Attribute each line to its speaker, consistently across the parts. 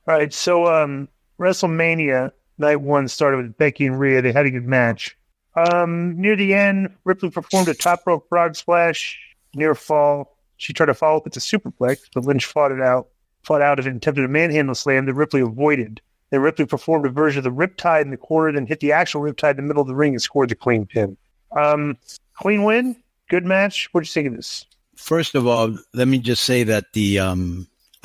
Speaker 1: All right, so WrestleMania night one started with Becky and Rhea. They had a good match. Near the end, Ripley performed a top rope frog splash, near fall. She tried to follow up with a superplex, but Lynch fought out of it and attempted a manhandle slam that Ripley avoided. Then Ripley performed a version of the riptide in the corner, then hit the actual riptide in the middle of the ring and scored the clean pin. Clean win, good match. What'd you think of this?
Speaker 2: First of all, let me just say that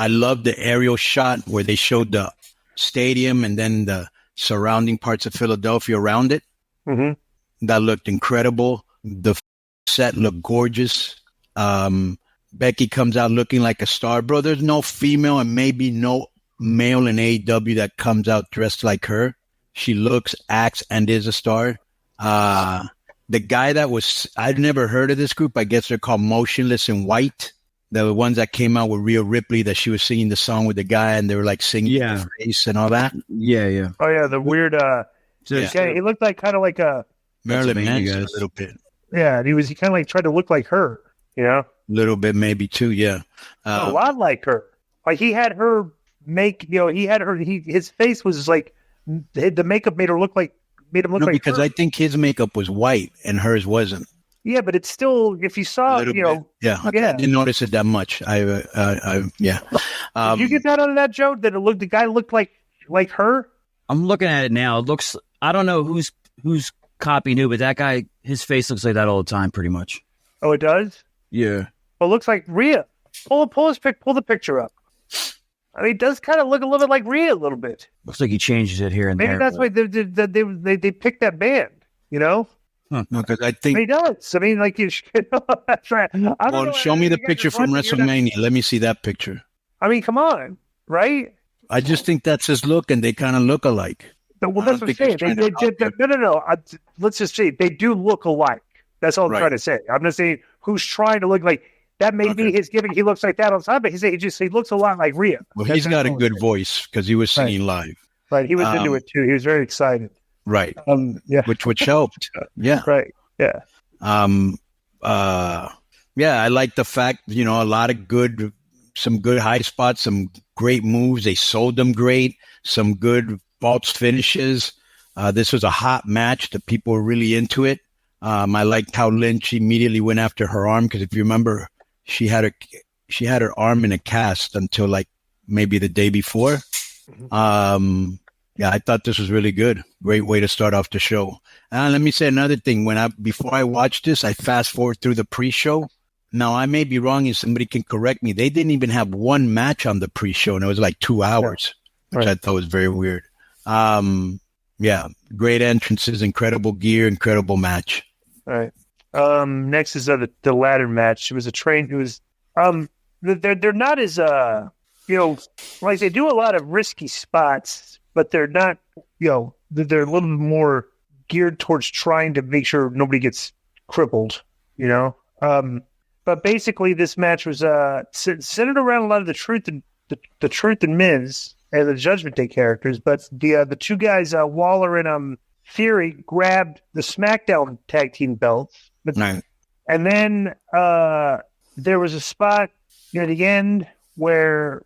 Speaker 2: I love the aerial shot where they showed the stadium and then the surrounding parts of Philadelphia around it.
Speaker 1: Mm-hmm.
Speaker 2: That looked incredible. The set looked gorgeous. Becky comes out looking like a star. Bro, there's no female and maybe no male in AEW that comes out dressed like her. She looks, acts, and is a star. The guy that I'd never heard of this group. I guess they're called Motionless in White. The ones that came out with Rhea Ripley, that she was singing the song with the guy and they were like singing her face and all that.
Speaker 3: Yeah.
Speaker 1: Oh, yeah, the weird, guy, he looked like kind of like a
Speaker 2: Marilyn Manson a little bit.
Speaker 1: Yeah, he kind of like tried to look like her, you know?
Speaker 2: A little bit maybe too, yeah.
Speaker 1: A lot like her. Like he had her his face was like, the makeup made him look like
Speaker 2: because
Speaker 1: her.
Speaker 2: I think his makeup was white and hers wasn't.
Speaker 1: Yeah, but it's still, if you saw,
Speaker 2: I didn't notice it that much.
Speaker 1: Did you get that out of that, Joe? That the guy looked like her?
Speaker 3: I'm looking at it now. It looks, I don't know who's copying who, but that guy, his face looks like that all the time, pretty much.
Speaker 1: Oh, it does?
Speaker 3: Yeah.
Speaker 1: Well, it looks like Rhea. Pull the picture up. I mean, it does kind of look a little bit like Rhea a little bit.
Speaker 3: Looks like he changes it here and there.
Speaker 1: Maybe that's why they picked that band, you know?
Speaker 2: No, because I think
Speaker 1: he does. I mean, like that's right.
Speaker 2: Show me the picture from WrestleMania. Let me see that picture.
Speaker 1: I mean, come on, right?
Speaker 2: I just think that's his look, and they kind of look alike.
Speaker 1: Well, that's what I'm saying. No. Let's just say they do look alike. That's all I'm trying to say. I'm not saying who's trying to look like that. May be his gimmick. He looks like that all the time, but he looks a lot like Rhea.
Speaker 2: Well, he's got a good voice because he was singing live.
Speaker 1: Right, he was into it too. He was very excited.
Speaker 2: Right. Which helped. Yeah.
Speaker 1: Right. Yeah.
Speaker 2: I like the fact, a lot of some good high spots, some great moves. They sold them great. Some good false finishes. This was a hot match. The people were really into it. I liked how Lynch immediately went after her arm because if you remember, she had her arm in a cast until like maybe the day before. I thought this was really good. Great way to start off the show. And let me say another thing. Before I watched this, I fast forward through the pre-show. Now, I may be wrong and somebody can correct me. They didn't even have one match on the pre-show, and it was like 2 hours, which I thought was very weird. Great entrances, incredible gear, incredible match.
Speaker 1: All right. Next is the ladder match. It was they're not as like they do a lot of risky spots, but they're not, they're a little bit more geared towards trying to make sure nobody gets crippled, But basically, this match was centered around a lot of the Truth and Miz and the Judgment Day characters. But the two guys, Waller and Fury, grabbed the SmackDown tag team belts. And then there was a spot near the end where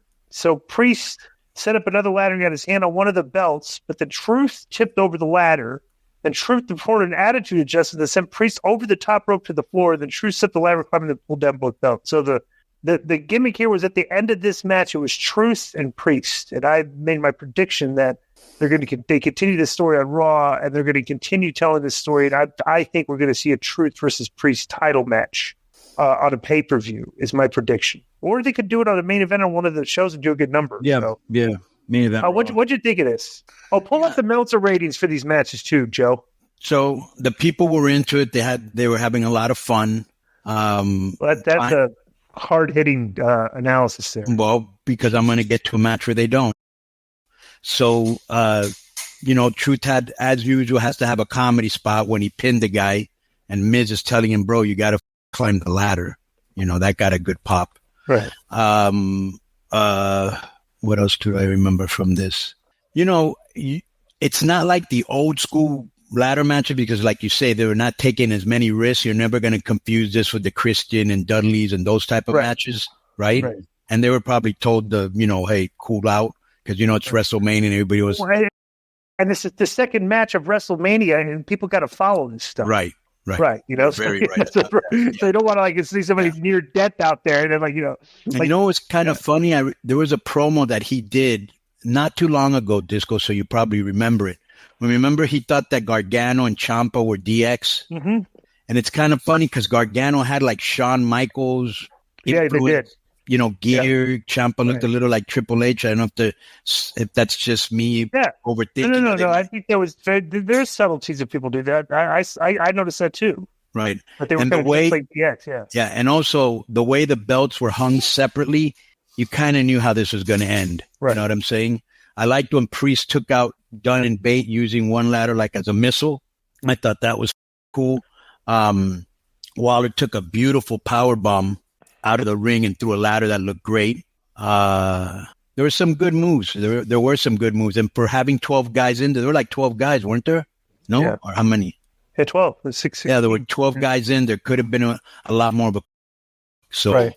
Speaker 1: Priest set up another ladder and got his hand on one of the belts, but the Truth tipped over the ladder. Then Truth performed an attitude adjustment that sent Priest over the top rope to the floor. Then Truth set the ladder climbing and pulled down both belts. So the gimmick here was at the end of this match, it was Truth and Priest. And I made my prediction that they continue this story on Raw, and they're going to continue telling this story. And I think we're going to see a Truth versus Priest title match on a pay-per-view is my prediction. Or they could do it on a main event on one of the shows and do a good number.
Speaker 3: Yeah. Main event.
Speaker 1: What'd you think of this? Pull up the Meltzer ratings for these matches too, Joe.
Speaker 2: So the people were into it. They were having a lot of fun.
Speaker 1: That's a hard-hitting analysis there.
Speaker 2: Well, because I'm going to get to a match where they don't. So, Truth had, as usual, has to have a comedy spot when he pinned the guy, and Miz is telling him, bro, you got to climb the ladder. That got a good pop.
Speaker 1: Right.
Speaker 2: What else do I remember from this? It's not like the old school ladder matches because, like you say, they were not taking as many risks. You're never going to confuse this with the Christian and Dudleys and those type of matches, right? And they were probably told hey, cool out. because it's WrestleMania and everybody was
Speaker 1: and this is the second match of WrestleMania, and people got to follow this stuff.
Speaker 2: right.
Speaker 1: Right,
Speaker 2: Very right.
Speaker 1: So they don't want to see somebody near death out there, and they're
Speaker 2: And what's kind of funny? There was a promo that he did not too long ago, Disco, so you probably remember it. Remember, he thought that Gargano and Ciampa were DX, and it's kind of funny because Gargano had like Shawn Michaels,
Speaker 1: they did.
Speaker 2: Gear. Ciampa looked a little like Triple H. I don't know if that's just me overthinking.
Speaker 1: No. I think there's subtleties if people do that. I noticed that too.
Speaker 2: Right.
Speaker 1: But they were kind of like DX,
Speaker 2: Yeah, and also the way the belts were hung separately, you kind of knew how this was going to end. Right. You know what I'm saying? I liked when Priest took out Dunn and Bate using one ladder like as a missile. I thought that was cool. Waller took a beautiful power bomb out of the ring and threw a ladder that looked great. There were some good moves. There were some good moves. And for having 12 guys in there were like 12 guys, weren't there? No? Yeah. Or how many?
Speaker 1: Yeah, 12. There's 16.
Speaker 2: Yeah, there were 12 guys in. There could have been a lot more. So,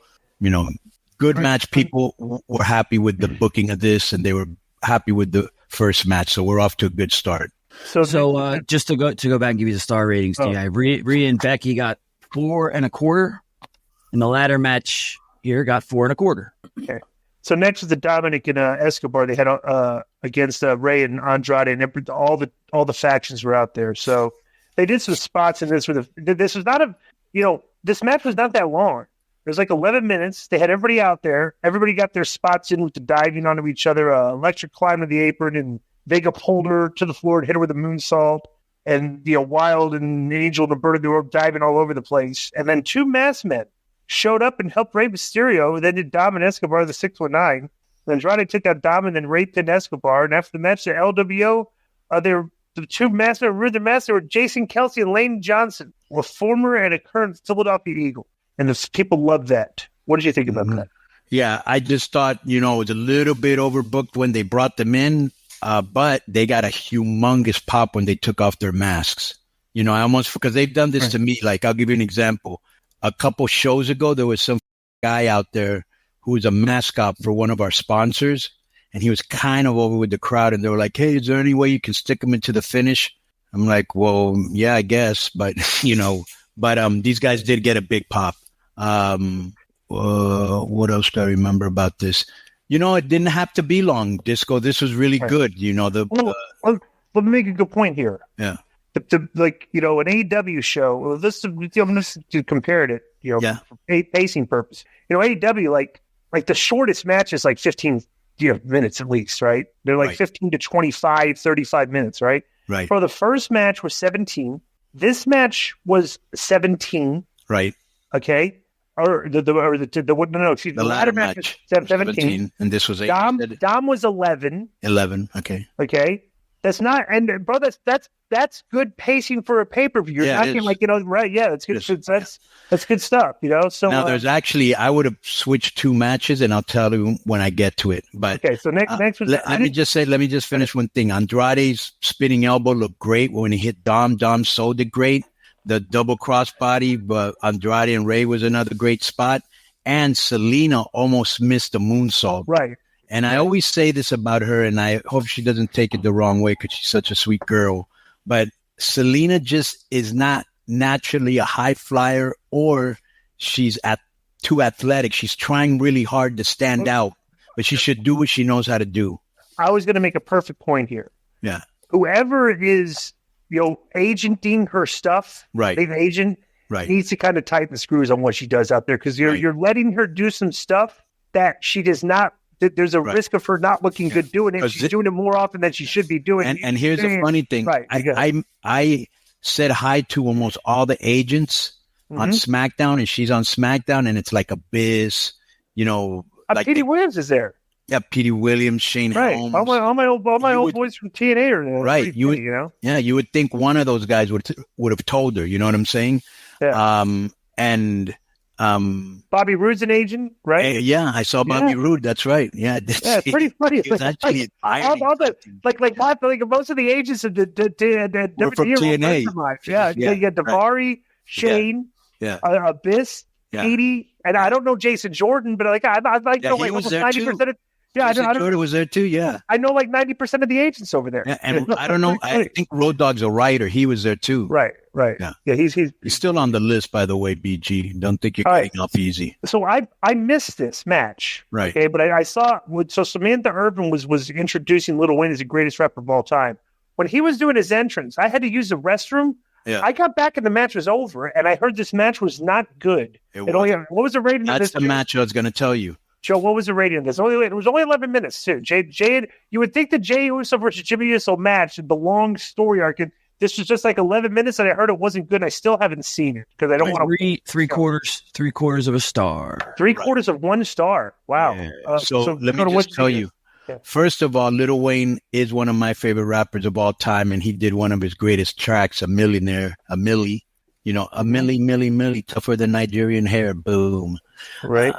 Speaker 2: good match. People were happy with the booking of this, and they were happy with the first match. So we're off to a good start.
Speaker 3: So just to go back and give you the star ratings, Rhea and Becky got 4.25. And the ladder match here got 4.25.
Speaker 1: Okay. So next was the Dominik and Escobar. They had against Rey and Andrade, and all the factions were out there. So they did some spots in this. This was not this match was not that long. It was like 11 minutes. They had everybody out there. Everybody got their spots in with the diving onto each other. Electric climb to the apron, and Vega pulled her to the floor and hit her with a moonsault. And Wild and Angel and Roberto, they were diving all over the place. And then two masked men showed up and helped Rey Mysterio. Then did Dom and Escobar, the 619. Then Andrade took out Dom and then Rey pinned Escobar. And after the match, the LWO, the two master were Jason Kelsey and Lane Johnson, a former and a current Philadelphia Eagle. And the people loved that. What did you think about that?
Speaker 2: Yeah, I just thought, it was a little bit overbooked when they brought them in, but they got a humongous pop when they took off their masks. Because they've done this to me. Like, I'll give you an example. A couple shows ago, there was some guy out there who was a mascot for one of our sponsors, and he was kind of over with the crowd, and they were like, hey, is there any way you can stick him into the finish? I'm like, well, yeah, I guess, but, these guys did get a big pop. What else do I remember about this? It didn't have to be long, Disco. This was really good.
Speaker 1: Let me make a good point here.
Speaker 2: Yeah.
Speaker 1: An AEW show. Well, I'm just to compare it. For pacing purpose. AEW like the shortest match is like 15 minutes at least, right? They're like 15 to 25, 35 minutes, right?
Speaker 2: Right.
Speaker 1: For the first match was 17. This match was 17.
Speaker 2: Right.
Speaker 1: Okay. The ladder match was 17,
Speaker 2: and this was 8.
Speaker 1: Dom was 11.
Speaker 2: 11. Okay.
Speaker 1: Okay. That's not, and bro, that's good pacing for a pay-per-view. You're talking right? Yeah, that's good. That's good stuff. So
Speaker 2: now there's actually, I would have switched 2 matches, and I'll tell you when I get to it. But
Speaker 1: okay, so next was,
Speaker 2: let me just finish one thing. Andrade's spinning elbow looked great when he hit Dom. Dom sold it great. The double crossbody, but Andrade and Rey was another great spot. And Selena almost missed the moonsault.
Speaker 1: Right.
Speaker 2: And I always say this about her, and I hope she doesn't take it the wrong way because she's such a sweet girl. But Selena just is not naturally a high flyer, or she's too athletic. She's trying really hard to stand out, but she should do what she knows how to do.
Speaker 1: I was going to make a perfect point here.
Speaker 2: Yeah.
Speaker 1: Whoever is, agenting her stuff,
Speaker 2: right?
Speaker 1: Big agent,
Speaker 2: right,
Speaker 1: needs to kind of tighten the screws on what she does out there, because you're letting her do some stuff that she does not. There's a risk of her not looking good doing it. She's doing it more often than she should be doing.
Speaker 2: And here's the funny thing. Right. I said hi to almost all the agents on SmackDown, and she's on SmackDown, and it's like Abyss, like
Speaker 1: Petey Williams is there.
Speaker 2: Yeah, Petey Williams, Shane Helms.
Speaker 1: All my old boys from TNA are there.
Speaker 2: Right. You would think one of those guys would have told her. You know what I'm saying?
Speaker 1: Yeah. Bobby Roode's an agent, right?
Speaker 2: Yeah, I saw Bobby Roode. That's right. Yeah,
Speaker 1: it's pretty funny. It's actually most of the agents of the
Speaker 2: from TNA.
Speaker 1: Yeah, you got Daivari, Shane, Abyss, Petey, and I don't know Jason Jordan, but almost 90% of Yeah,
Speaker 2: Jordan was there too. Yeah,
Speaker 1: I know like 90% of the agents over there.
Speaker 2: yeah, and I don't know. I think Road Dogg's a writer. He was there too.
Speaker 1: Right. Yeah. He's
Speaker 2: still on the list, by the way. BG, don't think you're getting off easy.
Speaker 1: So I missed this match,
Speaker 2: right?
Speaker 1: Okay, but I saw so Samantha Irvin was introducing Lil Wayne as the greatest rapper of all time. When he was doing his entrance, I had to use the restroom.
Speaker 2: Yeah.
Speaker 1: I got back and the match was over, and I heard this match was not good. What was the rating?
Speaker 2: That's the match I was going to tell you.
Speaker 1: Joe, what was the rating of this? It was only 11 minutes, too. Jade, you would think the Jey Uso versus Jimmy Uso match, the long story arc, and this was just like 11 minutes, and I heard it wasn't good, and I still haven't seen it because I don't want to.
Speaker 3: Three quarters of a star.
Speaker 1: Three quarters of 1 star. Wow.
Speaker 2: Yeah. So let me just tell you. Yeah. First of all, Lil Wayne is one of my favorite rappers of all time, and he did one of his greatest tracks, A Millionaire, a Millie, a Millie, tougher than Nigerian hair, boom.
Speaker 1: Right.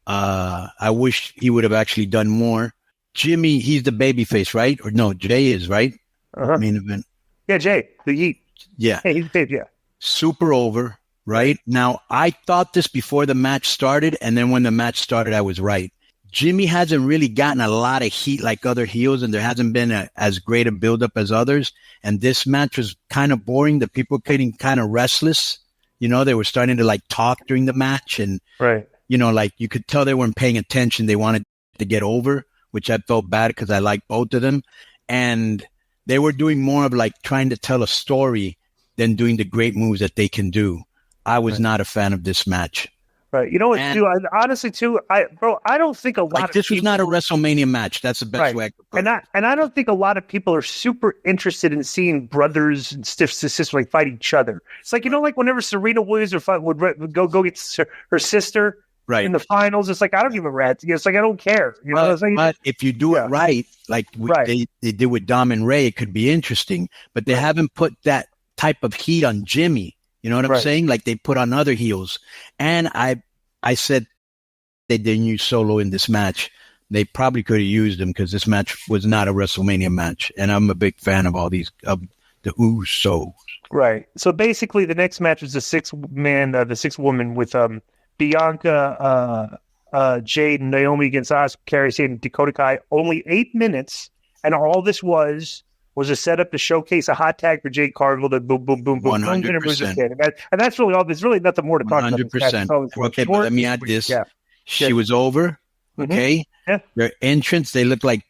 Speaker 2: I wish he would have actually done more. Jimmy, he's the babyface, right? Or no, Jay is, right? Main event.
Speaker 1: Yeah, Jay, the Yeet.
Speaker 2: Yeah.
Speaker 1: Hey, he's the baby, yeah.
Speaker 2: Super over, right? Now, I thought this before the match started, and then when the match started, I was right. Jimmy hasn't really gotten a lot of heat like other heels, and there hasn't been as great a buildup as others. And this match was kind of boring. The people were getting kind of restless. They were starting to talk during the match, and
Speaker 1: right.
Speaker 2: You could tell they weren't paying attention. They wanted to get over, which I felt bad because I like both of them. And they were doing more of trying to tell a story than doing the great moves that they can do. I was not a fan of this match.
Speaker 1: Right. You know what, too? Honestly, too, I don't think a lot of
Speaker 2: this was not a WrestleMania match. That's the best way I could put it.
Speaker 1: And I don't think a lot of people are super interested in seeing brothers and sisters fight each other. It's whenever Serena Williams would go get her sister in the finals, it's I don't give a rat. It's I don't care.
Speaker 2: But if you do it right, they did with Dom and Ray, it could be interesting. But they haven't put that type of heat on Jimmy. You know what I'm saying? They put on other heels. And I said they didn't use Solo in this match. They probably could have used him because this match was not a WrestleMania match. And I'm a big fan of all these, of the Usos.
Speaker 1: Right. So basically the next match was the sixth woman with Bianca, Jade, and Naomi against Asuka, Kairi Sane, and Dakota Kai. Only 8 minutes. And all this was a setup to showcase a hot tag for Jade Cargill to boom, boom, boom, boom,
Speaker 2: 100%.
Speaker 1: And that's really all. There's really nothing more to talk about.
Speaker 2: 100%. Okay, but let me add this. Yeah. She was over. Okay.
Speaker 1: Yeah.
Speaker 2: Their entrance, they looked like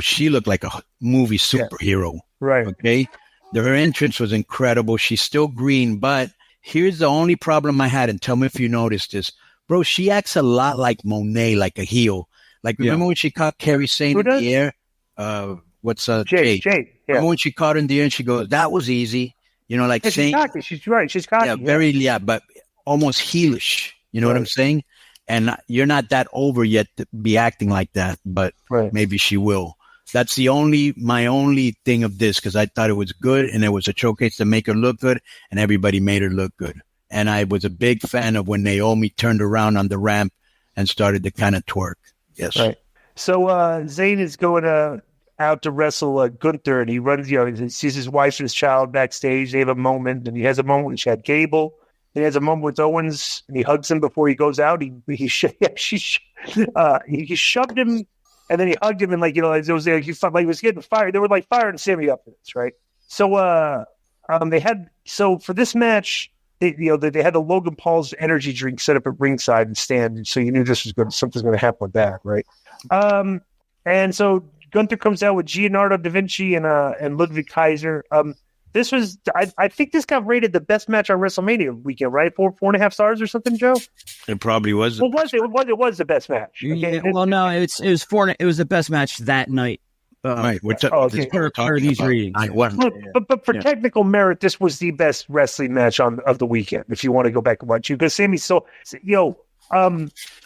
Speaker 2: she looked like a movie superhero.
Speaker 1: Right.
Speaker 2: Okay. Her entrance was incredible. She's still green, but here's the only problem I had, and tell me if you noticed this. Bro, she acts a lot like Monet, like a heel. Remember when she caught Kairi Sane in the air? Jade. Yeah. Remember when she caught her in the air and she goes, that was easy. Saying,
Speaker 1: she's cocky. She's right. She's cocky.
Speaker 2: Yeah, but almost heelish. You know what I'm saying? And you're not that over yet to be acting like that, but maybe she will. That's my only thing of this, because I thought it was good and it was a showcase to make her look good, and everybody made her look good. And I was a big fan of when Naomi turned around on the ramp and started to kind of twerk. Yes.
Speaker 1: Right. So Zayn is going out to wrestle Gunther, and he runs, he sees his wife and his child backstage. They have a moment, and he has a moment with Chad Gable. He has a moment with Owens, and he hugs him before he goes out. He shoved him, and then he hugged him, and it was he was getting fired. They were firing Sami up for this, right? So for this match, they had the Logan Paul's energy drink set up at ringside and stand, so you knew something's going to happen with that, right? And so Gunther comes out with Leonardo da Vinci and Ludwig Kaiser. This was, I think this got rated the best match on WrestleMania weekend, right? 4.5 stars or something, Joe?
Speaker 2: It probably was.
Speaker 1: It was the best match. Okay?
Speaker 3: Yeah, well, no, it was 4. It was the best match that night.
Speaker 2: Right.
Speaker 3: Per these readings.
Speaker 1: But for technical merit, this was the best wrestling match of the weekend. If you want to go back and watch it, because Sami's
Speaker 2: well,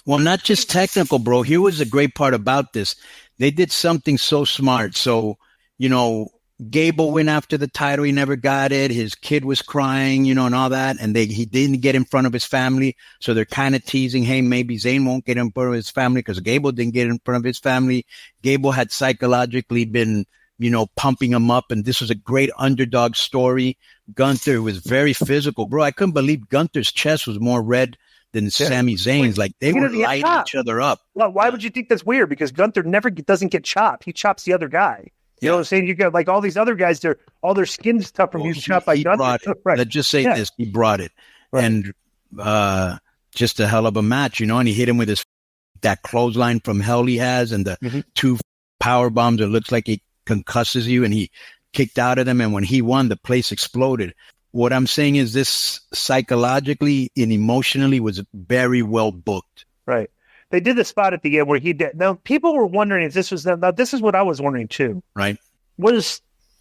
Speaker 2: not just technical, bro. Here was the great part about this. They did something so smart. So, Gable went after the title. He never got it. His kid was crying, and all that. And he didn't get in front of his family. So they're kind of teasing, hey, maybe Zayn won't get in front of his family because Gable didn't get in front of his family. Gable had psychologically been, pumping him up. And this was a great underdog story. Gunther was very physical. Bro, I couldn't believe Gunther's chest was more red than Sami Zayn's. Like they were lighting each other up.
Speaker 1: Well, why would you think that's weird? Because Gunther doesn't get chopped. He chops the other guy. You know what I'm saying? You got like all these other guys, all their skin's tough from being chopped by Gunther. Right.
Speaker 2: Let's just say this. He brought it. Right. And just a hell of a match, you know, and he hit him with that clothesline from hell he has and the 2 power bombs. It looks like he concusses you, and he kicked out of them. And when he won, the place exploded. What I'm saying is this psychologically and emotionally was very well booked. Right.
Speaker 1: They did the spot at the end where he did. Now, people were wondering if this was them. Now, this is what I was wondering too.
Speaker 2: Right.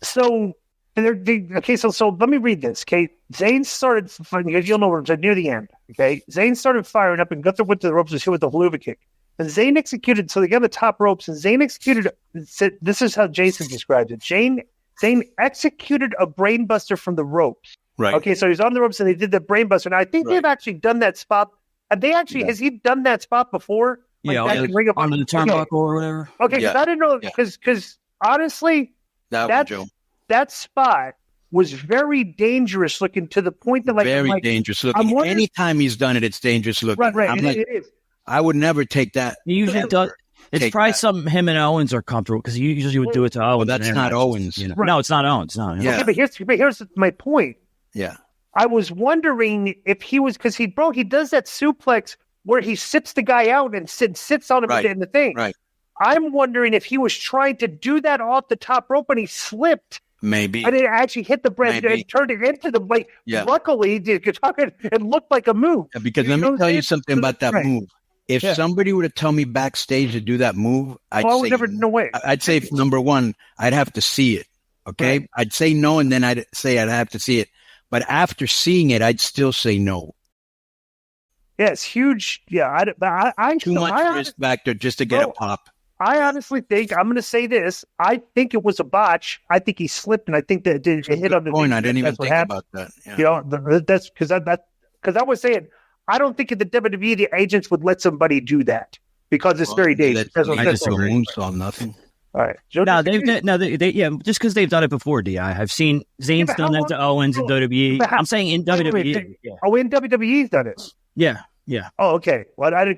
Speaker 1: So let me read this. Okay. Zayn started, because you'll know where it's near the end. Okay. Zayn started firing up, and Gunther went to the ropes and hit with the haluva kick. And Zayn executed, so they got the top ropes, and Zayn executed, this is how Jason described it. Zayn executed a brainbuster from the ropes.
Speaker 2: Right.
Speaker 1: Okay, so he's on the ropes, and they did the brainbuster. And I think they've actually done that spot. Has he done that spot before?
Speaker 3: Like under the turnbuckle or whatever.
Speaker 1: Okay, because I didn't know, because honestly, that spot was very dangerous looking, to the point that
Speaker 2: very dangerous looking. Anytime he's done it, it's dangerous looking.
Speaker 1: Right. It is.
Speaker 2: I would never take that.
Speaker 3: He usually does. It's probably something him and Owens are comfortable, because he usually would do it to Owens.
Speaker 2: Well, that's not Owens.
Speaker 3: You know? Right. No, it's not Owens. No.
Speaker 1: Yeah. Okay, but here's my point.
Speaker 2: Yeah.
Speaker 1: I was wondering if he was, because he does that suplex where he sits the guy out and sits on him in the thing.
Speaker 2: Right.
Speaker 1: I'm wondering if he was trying to do that off the top rope and he slipped.
Speaker 2: Maybe.
Speaker 1: And it actually hit the breast and turned it into the blade. Yeah. Luckily, it looked like a move.
Speaker 2: Yeah, because let me tell you something about that move. If somebody were to tell me backstage to do that move, I'd say
Speaker 1: no way.
Speaker 2: I'd say, number one, I'd have to see it. Okay? Right. I'd say no, and then I'd say I'd have to see it. But after seeing it, I'd still say no.
Speaker 1: Yeah, it's huge. Yeah,
Speaker 2: too much risk factor just to get a pop.
Speaker 1: I honestly think, I'm going to say this, I think it was a botch. I think he slipped, and I think that it hit on the
Speaker 2: point. I didn't even think about that. Yeah.
Speaker 1: You know, that's because I was saying, I don't think the WWE, the agents would let somebody do that, because it's very dangerous.
Speaker 2: I just saw nothing.
Speaker 1: All right.
Speaker 3: Just because they've done it before, D.I. I've seen Zayn's done that to Owens in WWE. I'm saying in WWE.
Speaker 1: In WWE's done it.
Speaker 3: Yeah.
Speaker 1: Oh, okay. Well, I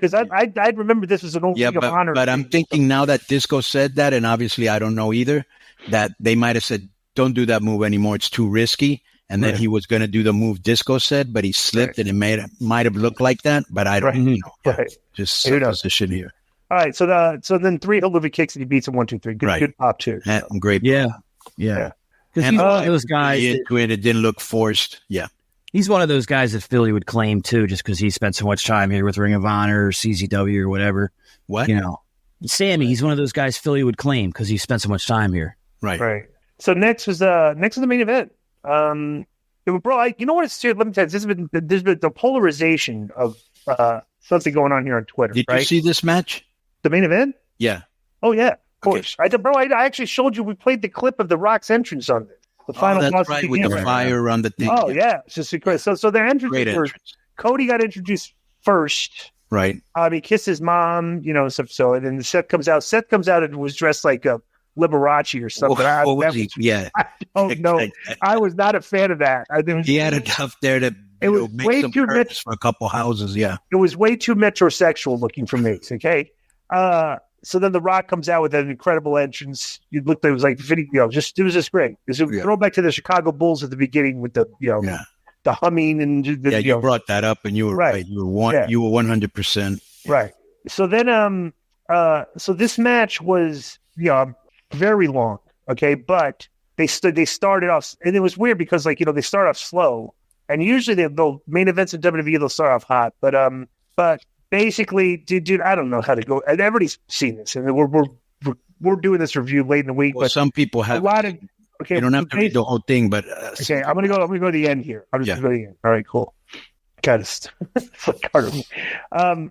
Speaker 1: remember this was an old Ring of Honor.
Speaker 2: But I'm thinking now that Disco said that, and obviously I don't know either, that they might have said, don't do that move anymore. It's too risky. And then he was going to do the move Disco said, but he slipped, and it might have looked like that, but I don't know.
Speaker 1: Right.
Speaker 2: Just supposition here.
Speaker 1: All right. So then 3 haluva kicks, and he beats him 1, 2, 3. Good pop too.
Speaker 2: Great.
Speaker 3: Yeah. Because he's one of those guys.
Speaker 2: It didn't look forced. Yeah.
Speaker 3: He's one of those guys that Philly would claim too, just because he spent so much time here with Ring of Honor or CZW or whatever.
Speaker 2: What?
Speaker 3: You know, Sami, he's one of those guys Philly would claim because he spent so much time here.
Speaker 1: Right. So next was the main event. Bro, you know what? Let me tell you, there's been the polarization of something going on here on Twitter.
Speaker 2: Did you see this match?
Speaker 1: The main event?
Speaker 2: Yeah.
Speaker 1: Oh yeah, of course. I actually showed you. We played the clip of the Rock's entrance on this. The final boss
Speaker 2: right, with the fire around the thing.
Speaker 1: Oh yeah, it's just great. So the entrance. Cody got introduced first.
Speaker 2: Right.
Speaker 1: He kissed his mom, so and then Seth comes out. Seth comes out and was dressed like a Liberace or something. I don't know. I was not a fan of that.
Speaker 2: He had enough there to make some purchase for a couple houses. Yeah.
Speaker 1: It was way too metrosexual looking for me. Okay. So then The Rock comes out with an incredible entrance. It was like video. It was just great. It was a throwback to the Chicago Bulls at the beginning with the the humming and
Speaker 2: you brought that up, and you were right. You were 100%.
Speaker 1: Right. So then so this match was very long. Okay, but they started off, and it was weird because they start off slow, and usually they'll main events in WWE they'll start off hot, but basically, dude, I don't know how to go. And everybody's seen this, and we're doing this review late in the week.
Speaker 2: Well,
Speaker 1: but
Speaker 2: some people have.
Speaker 1: A lot of
Speaker 2: you don't have to read the whole thing, but
Speaker 1: okay, I'm gonna go to the end here. I'm just going to the end. All right, cool. Got it.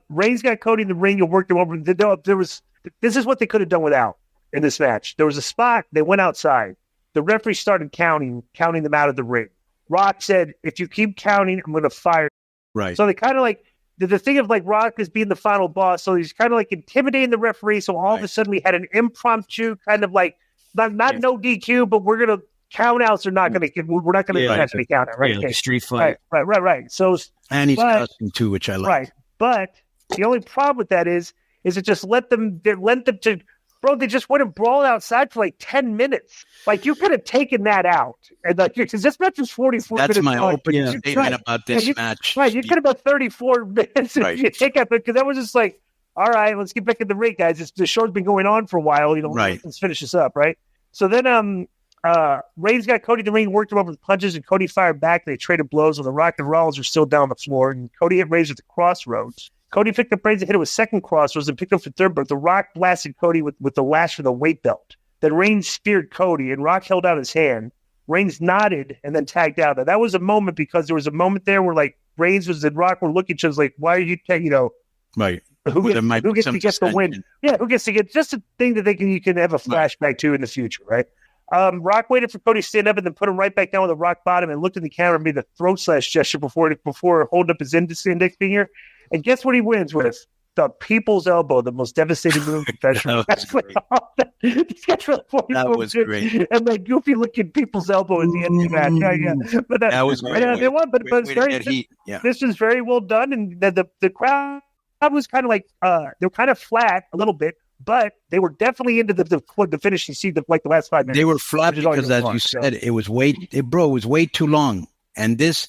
Speaker 1: Reigns got Cody in the ring and worked him over. This is what they could have done without in this match. There was a spot. They went outside. The referee started counting them out of the ring. Rock said, "If you keep counting, I'm going to fire."
Speaker 2: Right.
Speaker 1: So they kind of like. The thing of Rock as being the final boss, so he's kind of intimidating the referee. So all of a sudden we had an impromptu kind of no DQ, but we're gonna countouts are not going to get. We're not going to catch any count out, right?
Speaker 3: Yeah, like a street fight.
Speaker 1: Right. So
Speaker 2: and he's cussing too, which I like.
Speaker 1: Right, but the only problem with that is it just let them to. Bro, they just went and brawled outside for like 10 minutes. Like, you could have taken that out. And because this match was 44 minutes.
Speaker 2: That's my opening statement about this match.
Speaker 1: Right, you could have about 34 minutes if you take out, because that was just like, all right, let's get back in the ring, guys. The show's been going on for a while. Let's finish this up, right? So then Reigns got Cody in the ring, worked him over with punches, and Cody fired back. They traded blows, and The Rock and Rollins are still down on the floor. And Cody hit Reigns with the crossroads. Cody picked up Reigns and hit it with second crossroads and picked up for third, but The Rock blasted Cody with the lash for the weight belt. Then Reigns speared Cody, and Rock held out his hand. Reigns nodded and then tagged out. Now, that was a moment, because there was a moment there where, like, Reigns and Rock were looking at each other like, why are you taking,
Speaker 2: Right.
Speaker 1: Who gets to get the win? Yeah, who gets to get just a thing that you can have a flashback to in the future, right? Rock waited for Cody to stand up and then put him right back down with a rock bottom and looked in the camera and made the throat slash gesture before holding up his index finger. And guess what he wins with? The people's elbow, the most devastating move in professional wrestling. These guys were 44
Speaker 2: that was great.
Speaker 1: And like goofy looking people's elbow at the end of the match. Yeah. But that
Speaker 2: was great.
Speaker 1: But it's very. This was very well done, and the crowd was kind of like they were kind of flat a little bit, but they were definitely into the finishing scene like the last 5 minutes.
Speaker 2: They were flat because, as you said, it was way too long. And this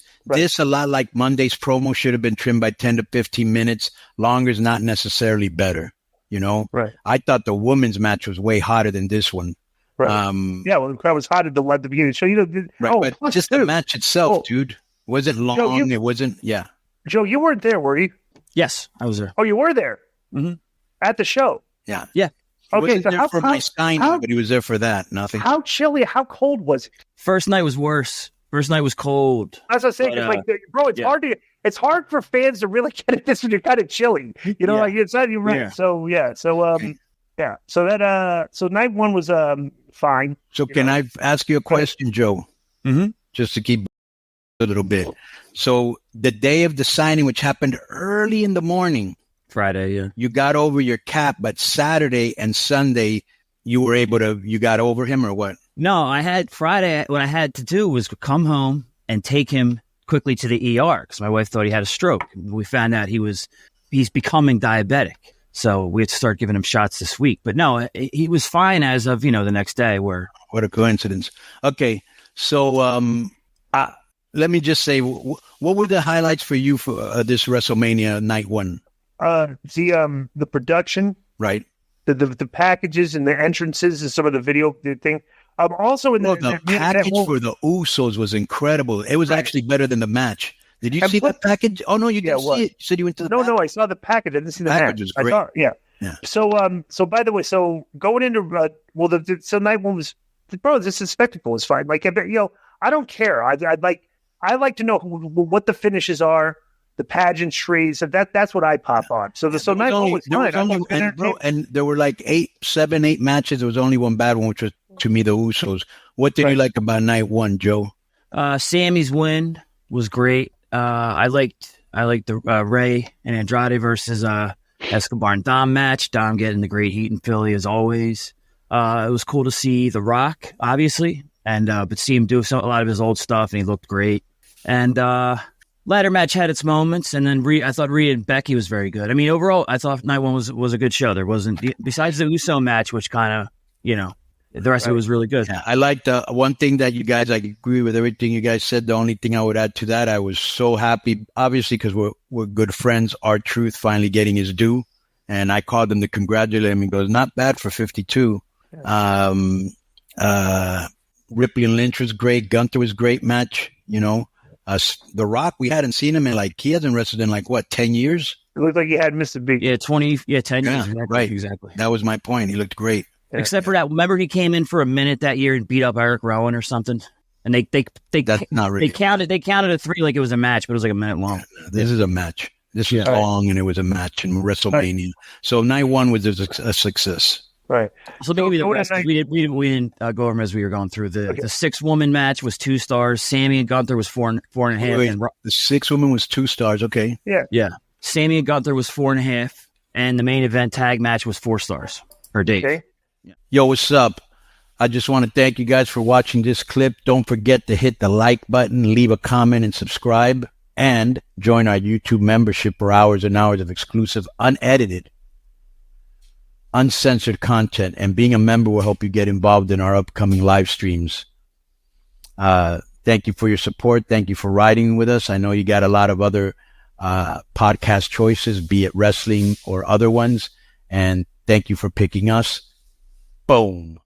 Speaker 2: a lot like Monday's promo should have been trimmed by 10 to 15 minutes. Longer is not necessarily better,
Speaker 1: Right.
Speaker 2: I thought the women's match was way hotter than this one.
Speaker 1: Right. The crowd was hot at the beginning. So
Speaker 2: but just the match itself, dude, wasn't long. It wasn't. Yeah.
Speaker 1: Joe, you weren't there, were you?
Speaker 3: Yes, I was there.
Speaker 1: Oh, you were there at the show.
Speaker 2: Yeah.
Speaker 1: Okay,
Speaker 2: so there for my signing, but he was there for that. Nothing.
Speaker 1: How chilly? How cold was it?
Speaker 3: First night was worse. First night was cold.
Speaker 1: As I was saying, bro, it's hard for fans to really get at this when you're kind of chilly. Like it's not even right. Yeah. So night one was fine.
Speaker 2: So can I ask you a question, Joe?
Speaker 3: Mm-hmm.
Speaker 2: Just to keep a little bit. So the day of the signing, which happened early in the morning,
Speaker 3: Friday,
Speaker 2: you got over your cap, but Saturday and Sunday you got over him, or what?
Speaker 3: No, I had Friday. What I had to do was come home and take him quickly to the ER because my wife thought he had a stroke. We found out he's becoming diabetic. So we had to start giving him shots this week. But no, he was fine as of, the next day. What
Speaker 2: a coincidence. Okay. So let me just say, what were the highlights for you for this WrestleMania night one?
Speaker 1: The production.
Speaker 2: Right.
Speaker 1: The packages and the entrances and some of the video thing. Also,
Speaker 2: the package for the Usos was incredible. It was actually better than the match. Did you see that package? Oh no, you didn't see it. You said you went to the
Speaker 1: No, I saw the package. I didn't see the match.
Speaker 2: Was great.
Speaker 1: Yeah. So by the way, going into night one was, bro, this is spectacle is fine. Like I don't care. I'd like to know what the finishes are. The pageantries, that's what I pop on. So night one was fine.
Speaker 2: And there were like 7, 8 matches. There was only one bad one, which was, to me, the Usos. What did you like about night one, Joe?
Speaker 3: Sami's win was great. I liked the Rhea and Andrade versus Escobar and Dom match. Dom getting the great heat in Philly as always. It was cool to see The Rock, obviously, and but see him do a lot of his old stuff, and he looked great. And ladder match had its moments, and then I thought Rhea and Becky was very good. I mean, overall, I thought night one was a good show. There wasn't, besides the Uso match, which kind of, the rest of it was really good.
Speaker 2: Yeah, I liked one thing that you guys, I agree with everything you guys said. The only thing I would add to that, I was so happy, obviously, because we're good friends. R-Truth finally getting his due, and I called him to congratulate him. He goes, not bad for 52. Ripley and Lynch was great. Gunther was a great match, The Rock, we hadn't seen him he hasn't wrestled in 10 years?
Speaker 1: It looked like he had missed a beat.
Speaker 3: Yeah, 10 years.
Speaker 2: Right.
Speaker 3: Exactly.
Speaker 2: That was my point. He looked great.
Speaker 1: Yeah.
Speaker 3: Except for that. Remember he came in for a minute that year and beat up Eric Rowan or something? And
Speaker 2: That's not really.
Speaker 3: They counted a 3 like it was a match, but it was like a minute long.
Speaker 2: This is a match. This was long, and it was a match in WrestleMania. Right. So night one was a success.
Speaker 1: Right.
Speaker 3: So maybe the rest, we didn't go over them as we were going through. The 6-woman match was 2 stars. Sami and Gunther was 4.5. And
Speaker 2: the 6-woman was 2 stars. Okay.
Speaker 1: Yeah.
Speaker 3: Sami and Gunther was 4.5, and the main event tag match was 4 stars. Or Dave.
Speaker 1: Okay.
Speaker 2: Yeah. Yo, what's up? I just want to thank you guys for watching this clip. Don't forget to hit the like button, leave a comment, and subscribe. And join our YouTube membership for hours and hours of exclusive, unedited, uncensored content. And being a member will help you get involved in our upcoming live streams. Thank you for your support. Thank you for riding with us. I know you got a lot of other podcast choices, be it wrestling or other ones. And thank you for picking us. Boom.